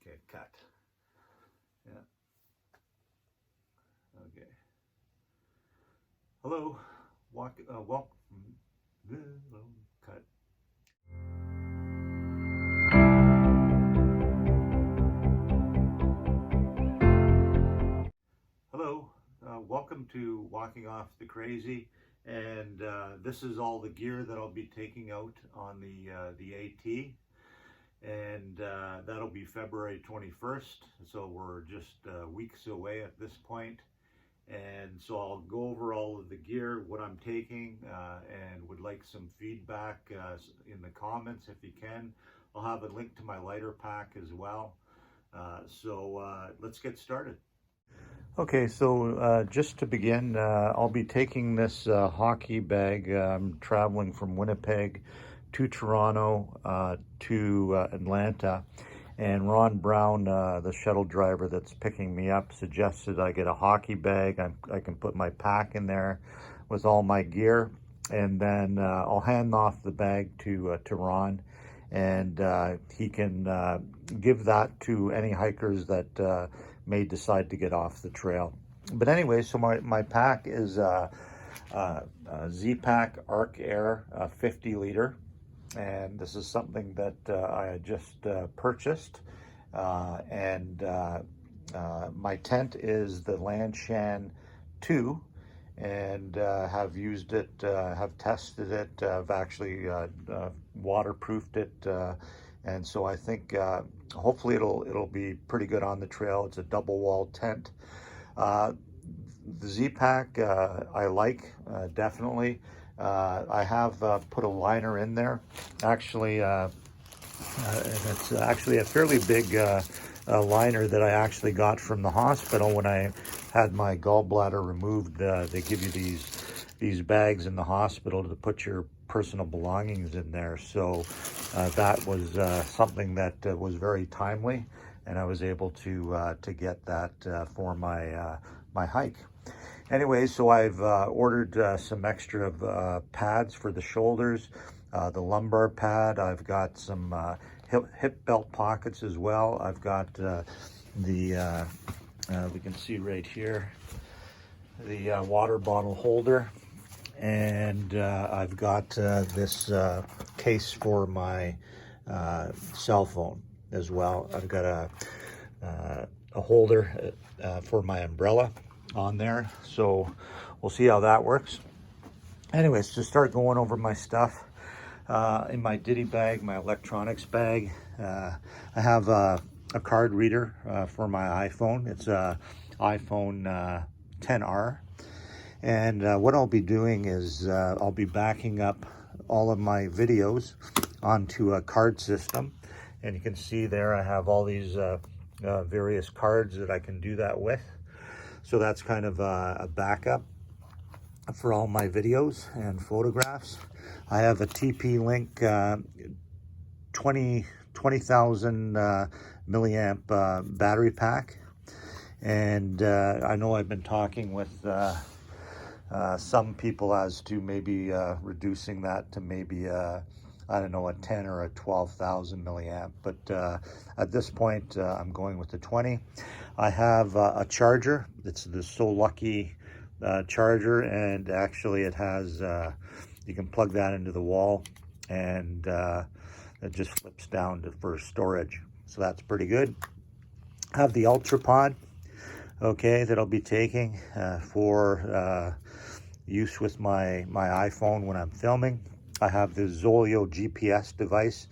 Okay, cut. Yeah. Okay. Hello. Welcome. Cut. Hello. Welcome to Walking Off the Crazy, and this is all the gear that I'll be taking out on the AT. And that'll be February 21st, so we're just weeks away at this point. And so I'll go over all of the gear, what I'm taking, and would like some feedback in the comments if you can. I'll have a link to my lighter pack as well. So let's get started. Okay, so just to begin, I'll be taking this hockey bag. I'm traveling from Winnipeg to Toronto to Atlanta, and Ron Brown, the shuttle driver that's picking me up, suggested I get a hockey bag. I can put my pack in there with all my gear, and then I'll hand off the bag to Ron, and he can give that to any hikers that may decide to get off the trail. But anyway, so my pack is Z-Pack Arc Air 50 liter. And this is something that I had just purchased. And my tent is the Lanshan 2, and have used it, have tested it, I've actually waterproofed it. And so I think hopefully it'll be pretty good on the trail. It's a double wall tent. The Z-Pack I like, definitely. I have put a liner in there, actually, and it's actually a fairly big liner that I actually got from the hospital when I had my gallbladder removed. They give you these bags in the hospital to put your personal belongings in there. So that was something that was very timely, and I was able to get that for my hike. Anyway, so I've ordered some extra pads for the shoulders, the lumbar pad. I've got some hip belt pockets as well. I've got we can see right here, the water bottle holder. And I've got this case for my cell phone as well. I've got a holder for my umbrella on there, so we'll see how that works. Anyways, to start going over my stuff, in my ditty bag, my electronics bag, I have a card reader for my iPhone. It's a iPhone 10R, and what I'll be doing is I'll be backing up all of my videos onto a card system, and you can see there I have all these various cards that I can do that with. So that's kind of a backup for all my videos and photographs. I have a TP-Link 20,000 milliamp battery pack. And I know I've been talking with some people as to maybe reducing that to maybe I don't know, a 10 or a 12,000 milliamp, but at this point I'm going with the 20. I have a charger. It's the So Lucky charger, and actually it has you can plug that into the wall, and it just flips down for storage, so that's pretty good. I have the UltraPod, okay, that I'll be taking for use with my iPhone when I'm filming. I have the Zoleo GPS device,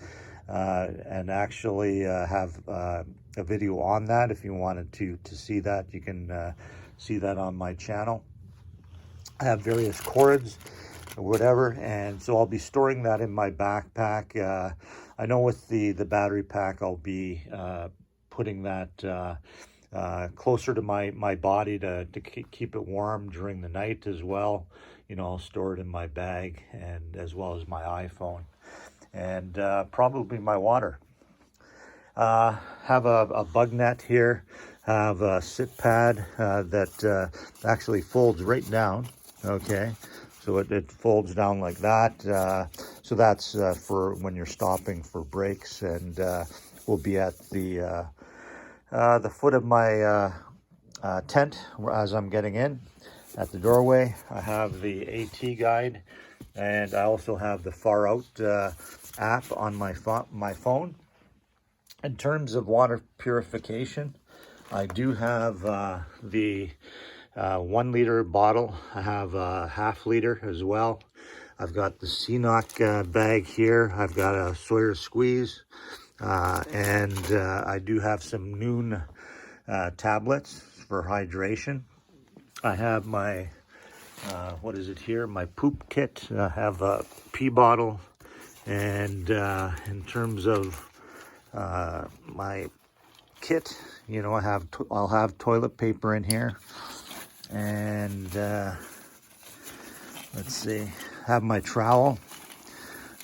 and actually have a video on that. If you wanted to see that, you can see that on my channel. I have various cords or whatever, and so I'll be storing that in my backpack. I know with the battery pack, I'll be putting that closer to my body to keep it warm during the night as well. You know, I'll store it in my bag, and as well as my iPhone, and probably my water. Have a bug net here. Have a sit pad that actually folds right down. Okay, so it folds down like that. So that's for when you're stopping for breaks, and we'll be at the the foot of my tent as I'm getting in. At the doorway, I have the AT guide, and I also have the Far Out app on my phone. In terms of water purification, I do have the 1 liter bottle. I have a half liter as well. I've got the CNOC bag here. I've got a Sawyer Squeeze, and I do have some Noon tablets for hydration. I have my, what is it here? My poop kit. I have a pee bottle. And in terms of my kit, you know, I'll have toilet paper in here. And let's see, have my trowel.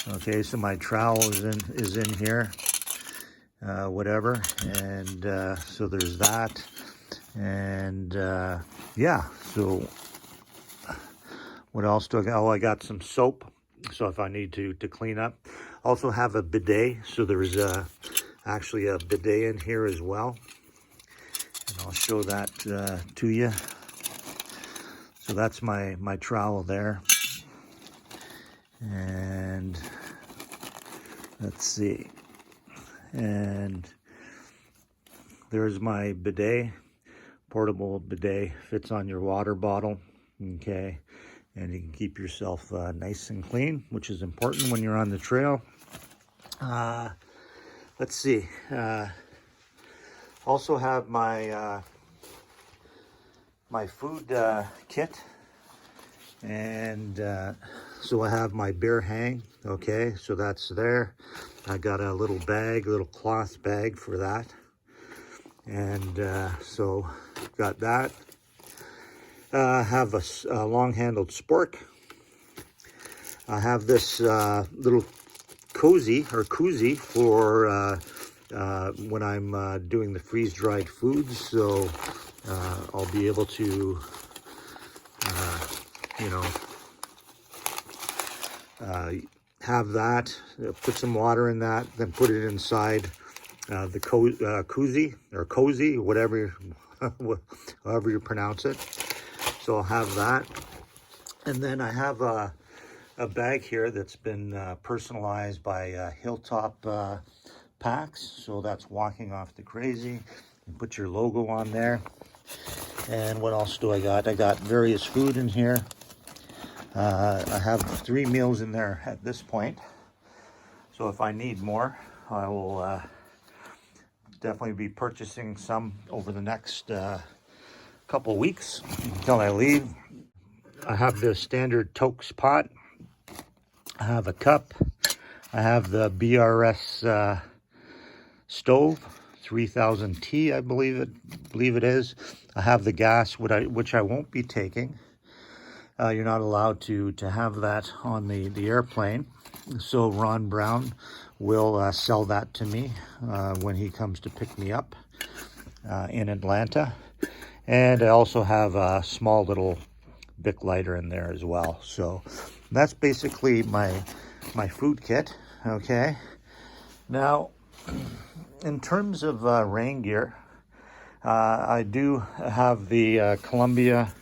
Okay, so my trowel is in here. Whatever. And so there's that. And yeah, so what else do I got? Oh, I got some soap, so if I need to clean up. Also have a bidet, so there's actually a bidet in here as well, and I'll show that to you. So that's my trowel there, and let's see, and there's my bidet. Portable bidet, fits on your water bottle, okay, and you can keep yourself nice and clean, which is important when you're on the trail. Let's see, also have my my food kit, and so I have my bear hang, okay, so that's there. I got a little bag, a little cloth bag for that. And so got that. Have a long-handled spork. I have this little koozie for when I'm doing the freeze-dried foods. So I'll be able to, you know, have that. Put some water in that, then put it inside the koozie or cozy, whatever, however you pronounce it. So I'll have that, and then I have a bag here that's been personalized by Hilltop Packs. So that's Walking Off the Crazy. You put your logo on there. And what else do I got? I got various food in here. I have 3 meals in there at this point. So if I need more, I will definitely be purchasing some over the next couple weeks until I leave. I have the standard Tokes pot. I have a cup. I have the BRS stove, 3000T, I believe it is. I have the gas, which I won't be taking. You're not allowed to have that on the airplane. So Ron Brown will sell that to me when he comes to pick me up in Atlanta. And I also have a small little Bic lighter in there as well. So that's basically my food kit, okay? Now, in terms of rain gear, I do have the Columbia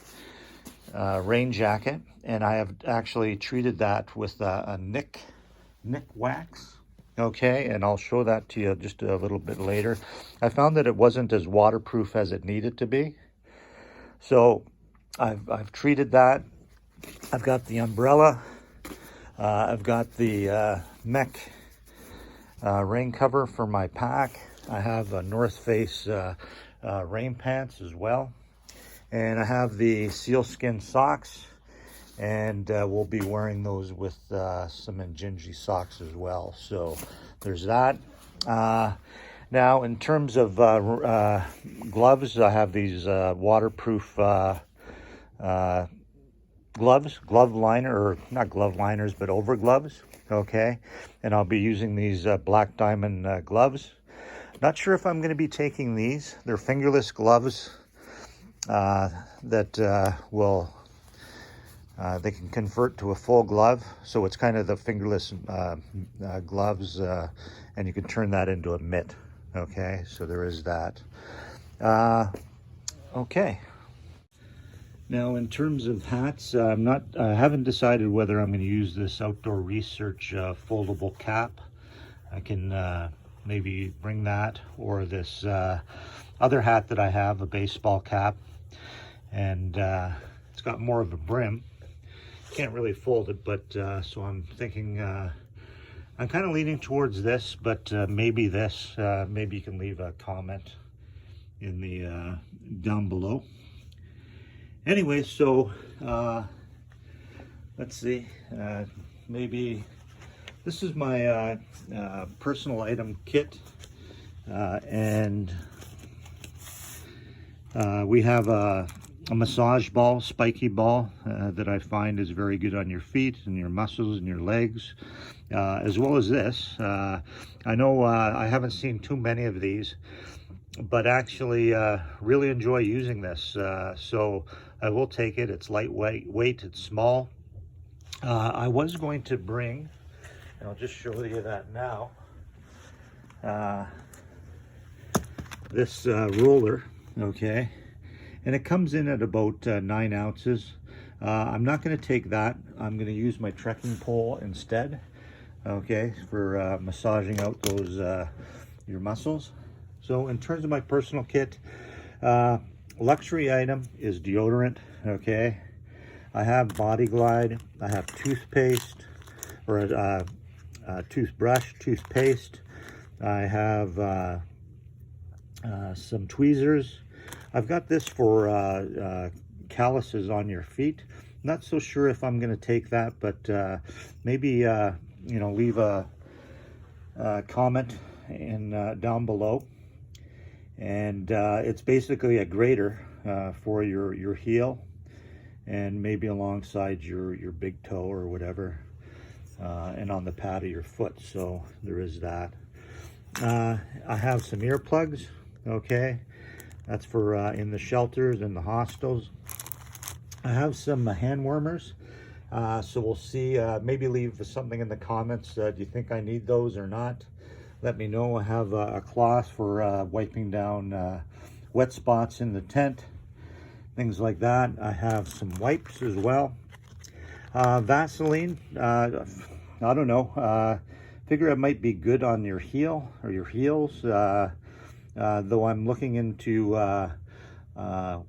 rain jacket, and I have actually treated that with a Nick wax. Okay, and I'll show that to you just a little bit later. I found that it wasn't as waterproof as it needed to be. So I've treated that. I've got the umbrella. I've got the mech rain cover for my pack. I have a North Face rain pants as well. And I have the sealskin socks. And we'll be wearing those with some Injinji socks as well. So there's that. Now, in terms of gloves, I have these waterproof gloves, glove liner, or not glove liners, but over gloves. Okay, and I'll be using these Black Diamond gloves. Not sure if I'm going to be taking these. They're fingerless gloves that will. They can convert to a full glove, so it's kind of the fingerless gloves, and you can turn that into a mitt. Okay, so there is that. Okay. Now, in terms of hats, I haven't decided whether I'm going to use this Outdoor Research foldable cap. I can maybe bring that, or this other hat that I have, a baseball cap, and it's got more of a brim. Can't really fold it, but so I'm thinking, I'm kind of leaning towards this, but maybe this. Maybe you can leave a comment in the down below. Anyway, so let's see, maybe this is my personal item kit, and we have a massage ball, spiky ball, that I find is very good on your feet and your muscles and your legs, as well as this. I know I haven't seen too many of these, but actually really enjoy using this. So I will take it. It's lightweight, it's small. I was going to bring, and I'll just show you that now, this roller, okay? And it comes in at about 9 ounces. I'm not going to take that. I'm going to use my trekking pole instead, okay, for massaging out those your muscles. So in terms of my personal kit, luxury item is deodorant, okay? I have Body Glide, I have toothpaste, or a toothbrush, toothpaste. I have some tweezers. I've got this for calluses on your feet. Not so sure if I'm going to take that, but maybe you know, leave a comment in down below. And it's basically a grater for your heel, and maybe alongside your big toe or whatever, and on the pad of your foot. So there is that. I have some earplugs, okay? That's for in the shelters and the hostels. I have some hand warmers. So we'll see, maybe leave something in the comments. Do you think I need those or not? Let me know. I have a cloth for wiping down wet spots in the tent, things like that. I have some wipes as well. Vaseline, I don't know. Figure it might be good on your heel or your heels, though I'm looking into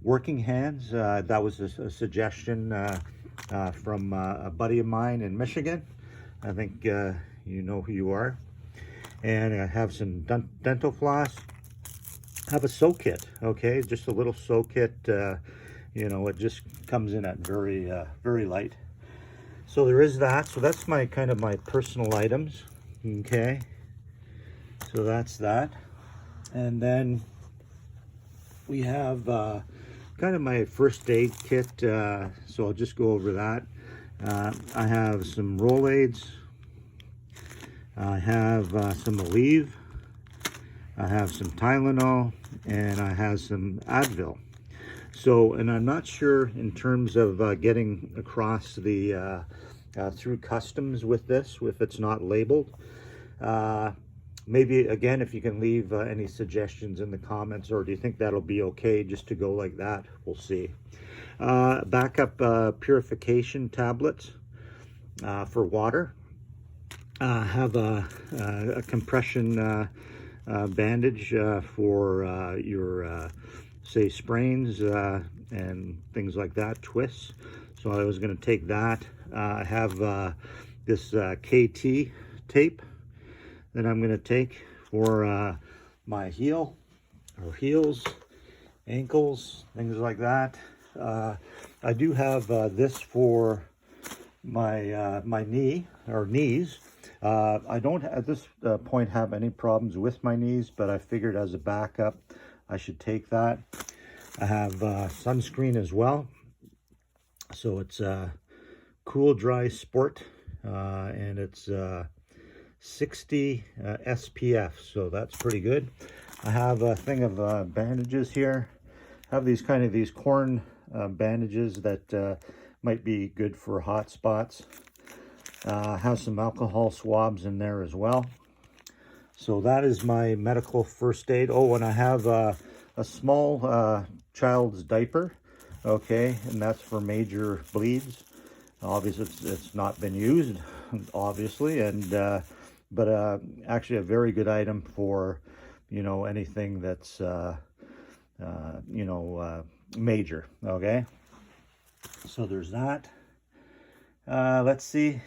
working hands. That was a suggestion from a buddy of mine in Michigan. I think you know who you are. And I have some dental floss. I have a sew kit, okay? Just a little sew kit. You know, it just comes in at very light. So there is that. So that's my kind of my personal items, okay? So that's that. And then we have kind of my first aid kit. So I'll just go over that. I have some Rolaids. I have some Aleve, I have some Tylenol, and I have some Advil. So, and I'm not sure in terms of getting across the through customs with this, if it's not labeled. Maybe again, if you can leave any suggestions in the comments, or do you think that'll be okay just to go like that? We'll see. Backup purification tablets for water. Have a compression bandage for your, say, sprains and things like that, twists. So I was going to take that. I have this KT tape that I'm going to take for my heel, or heels, ankles, things like that. I do have this for my my knee, or knees. I don't at this point have any problems with my knees, but I figured as a backup I should take that. I have sunscreen as well. So it's Cool Dry Sport, and it's 60 SPF, so that's pretty good. I have a thing of bandages here. I have these corn bandages that might be good for hot spots. Have some alcohol swabs in there as well. So that is my medical first aid. Oh, and I have a small child's diaper, okay, and that's for major bleeds. Obviously, it's not been used, obviously, and but actually a very good item for, you know, anything that's you know, major. Okay, so there's that. Let's see.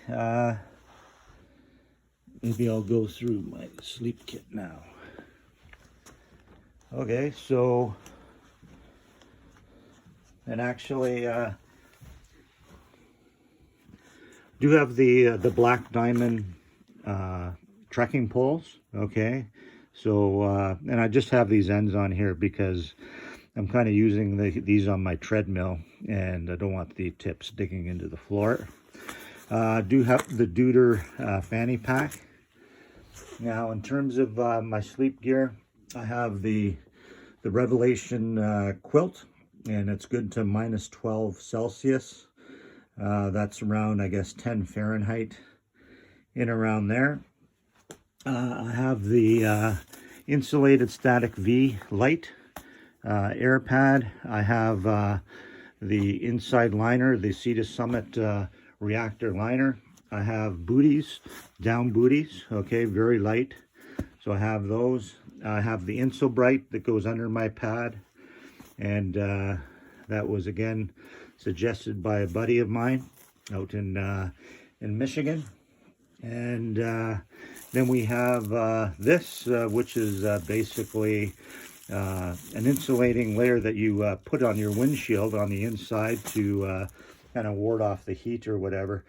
Maybe I'll go through my sleep kit now. Okay, so, and actually, do have the Black Diamond trekking poles. Okay, so and I just have these ends on here because I'm kind of using these on my treadmill, and I don't want the tips digging into the floor. Do have the Deuter fanny pack. Now, in terms of my sleep gear, I have the Revelation quilt, and it's good to minus 12 Celsius. That's around, I guess, 10 Fahrenheit, in around there. I have the insulated static V light air pad. I have the inside liner, the Sea to Summit reactor liner. I have booties, down booties, okay, very light. So I have those. I have the Insulbright that goes under my pad. And that was, again, suggested by a buddy of mine out in Michigan. And then we have this, which is basically an insulating layer that you put on your windshield on the inside to kind of ward off the heat or whatever.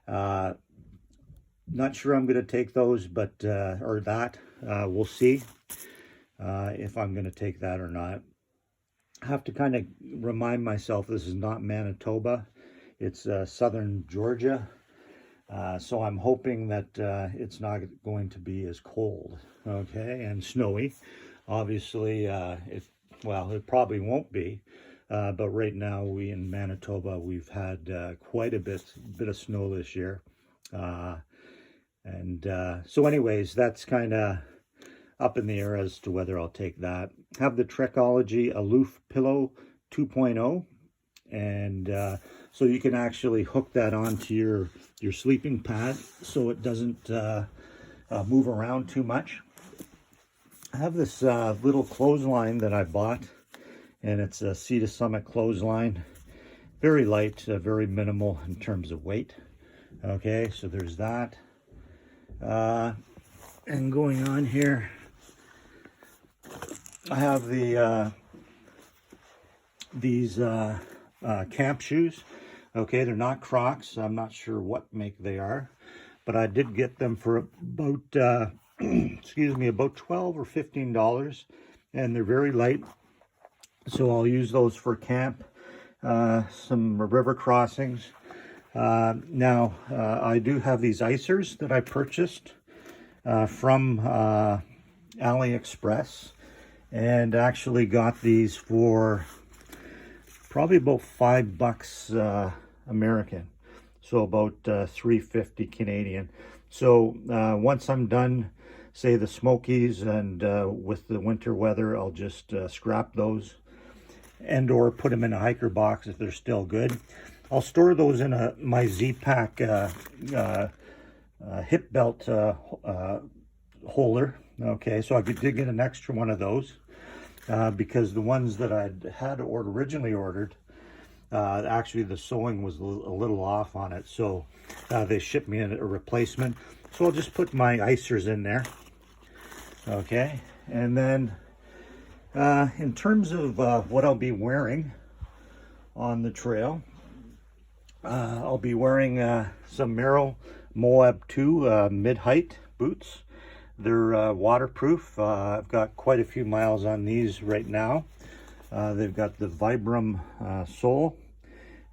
Not sure I'm going to take those, but or that. We'll see if I'm going to take that or not. I have to kind of remind myself this is not Manitoba. It's southern Georgia. So I'm hoping that it's not going to be as cold, okay, and snowy. Obviously, it probably won't be. But right now, in Manitoba, we've had quite a bit of snow this year. So anyways, that's kind of up in the air as to whether I'll take that. Have the Trekology Aloof Pillow 2.0. And so you can actually hook that onto your sleeping pad so it doesn't move around too much. I have this little clothesline that I bought, and it's a Sea to Summit clothesline. Very light, very minimal in terms of weight. Okay, so there's that. And going on here, I have these camp shoes. Okay, they're not Crocs. I'm not sure what make they are, but I did get them for about excuse me, about $12 or $15, and they're very light. So I'll use those for camp, some river crossings. Now, I do have these icers that I purchased from AliExpress, and actually got these for probably about $5 American, so about $3.50 Canadian. So once I'm done, say the Smokies, and with the winter weather, I'll just scrap those and or put them in a hiker box if they're still good. I'll store those in my Z-Pack hip belt holder. Okay, so I did get an extra one of those because the ones that I had originally ordered, actually the sewing was a little off on it, so they shipped me a replacement. So I'll just put my icers in there. Okay, and then in terms of what I'll be wearing on the trail, I'll be wearing some Merrell Moab 2 mid-height boots. They're waterproof. I've got quite a few miles on these right now. They've got the Vibram sole,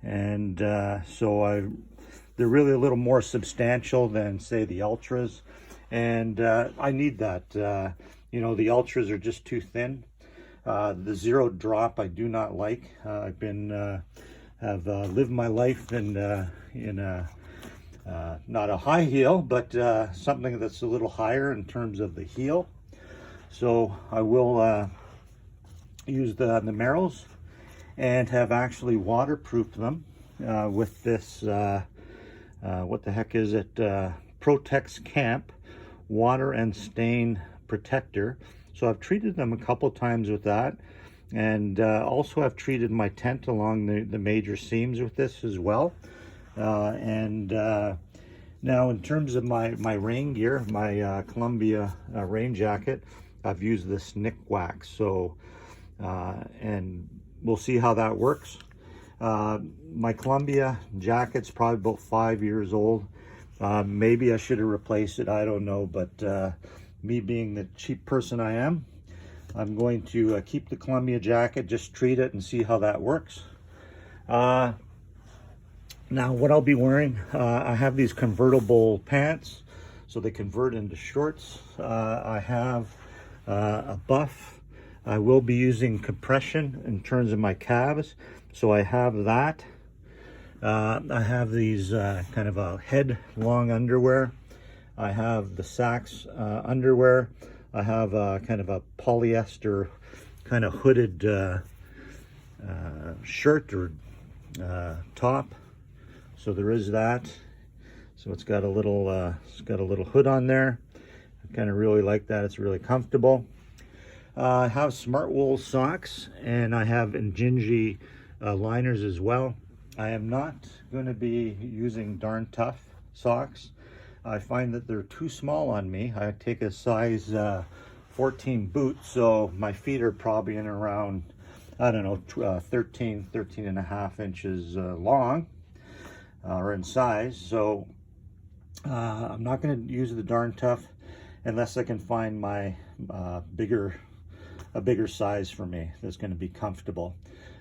and so they're really a little more substantial than, say, the Ultras, and I need that. You know, the Ultras are just too thin. The zero drop I do not like. I've been have lived my life in a not a high heel, but something that's a little higher in terms of the heel. So I will use the Merrells and have actually waterproofed them with this, what the heck is it? Protex Camp water and stain protector. So I've treated them a couple times with that, and also I've treated my tent along the major seams with this as well. Now in terms of my rain gear, my Columbia rain jacket, I've used this Nick Wax. So and we'll see how that works. My Columbia jacket's probably about 5 years old. Maybe I should have replaced it, I don't know, but me being the cheap person I am, I'm going to keep the Columbia jacket, just treat it and see how that works. Now what I'll be wearing, I have these convertible pants, so they convert into shorts. I have a buff. I will be using compression in terms of my calves, so I have that. I have these kind of a head long underwear. I have the Saks underwear. I have kind of a polyester kind of hooded shirt or top. So there is that. So it's got a little hood on there. I kind of really like that. It's really comfortable. I have smart wool socks, and I have Injinji liners as well. I am not going to be using Darn Tough socks. I find that they're too small on me. I take a size 14 boot, so my feet are probably in around, I don't know, 13 and a half inches long or in size. So I'm not going to use the Darn Tough unless I can find my a bigger size for me that's going to be comfortable,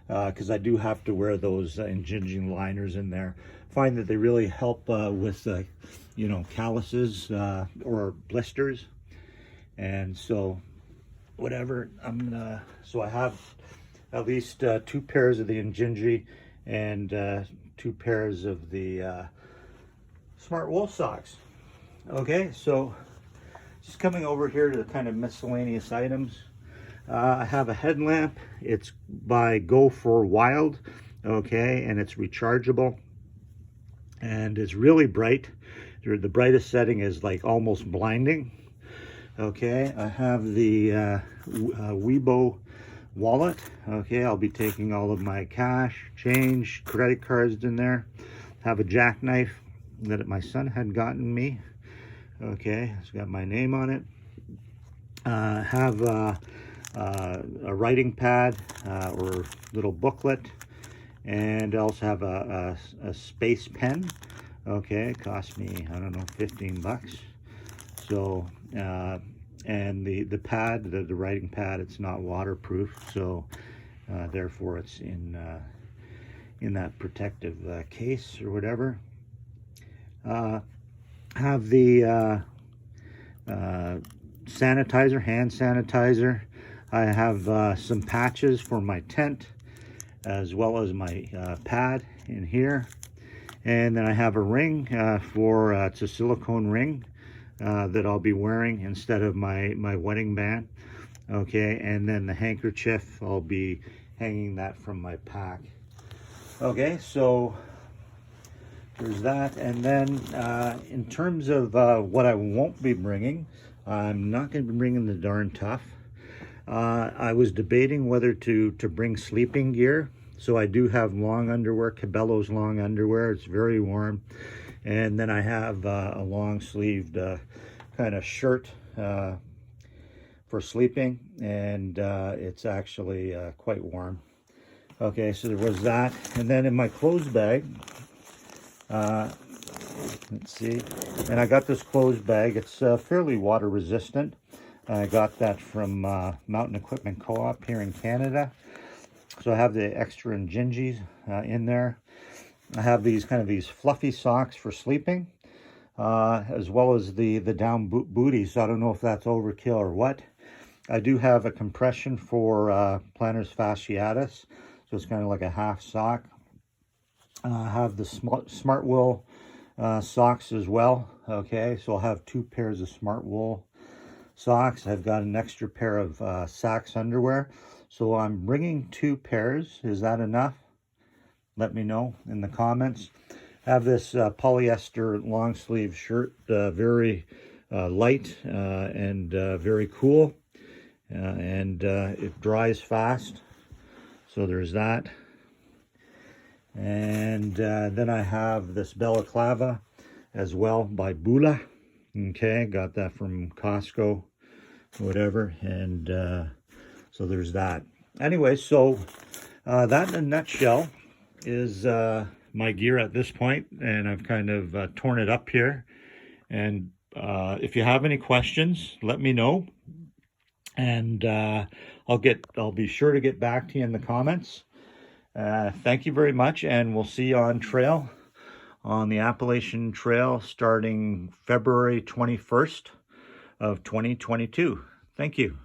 because I do have to wear those Injinji liners in there. Find that they really help with you know, calluses or blisters. And so whatever, so I have at least 2 pairs of the Injinji and 2 pairs of the smart wool socks. Okay, so just coming over here to the kind of miscellaneous items. I have a headlamp. It's by Go for Wild, okay, and it's rechargeable, and it's really bright. The brightest setting is like almost blinding. Okay, I have the Weibo wallet. Okay, I'll be taking all of my cash, change, credit cards in there. Have a jackknife that my son had gotten me. Okay, it's got my name on it. Have a writing pad or little booklet, and I also have a space pen. Okay, it cost me, I don't know, 15 bucks. So and the pad, the writing pad, it's not waterproof, so therefore it's in that protective case or whatever. Have the sanitizer, hand sanitizer. I have some patches for my tent, as well as my pad in here. And then I have a ring it's a silicone ring that I'll be wearing instead of my wedding band. Okay, and then the handkerchief, I'll be hanging that from my pack. Okay, so there's that. And then in terms of what I won't be bringing, I'm not going to be bringing the Darn Tough. I was debating whether to bring sleeping gear. So I do have long underwear, Cabela's long underwear. It's very warm. And then I have a long sleeved kind of shirt for sleeping. And it's actually quite warm. Okay, so there was that. And then in my clothes bag, let's see. And I got this clothes bag. It's fairly water resistant. I got that from Mountain Equipment Co-op here in Canada. So I have the extra Injinjis in there. I have these fluffy socks for sleeping, as well as the down booties. So I don't know if that's overkill or what. I do have a compression for plantar fasciitis, so it's kind of like a half sock. I have the smart wool socks as well. Okay, so I'll have 2 pairs of smart wool socks. I've got an extra pair of Sax underwear. So I'm bringing 2 pairs. Is that enough? Let me know in the comments. I have this polyester long sleeve shirt, very light and very cool. And it dries fast. So there's that. And then I have this balaclava as well by Bula. Okay, got that from Costco, whatever. And so there's that. Anyway, so that in a nutshell is my gear at this point, and I've kind of torn it up here. And if you have any questions, let me know, and I'll be sure to get back to you in the comments. Thank you very much, and we'll see you on trail, on the Appalachian Trail, starting February 21st of 2022. Thank you.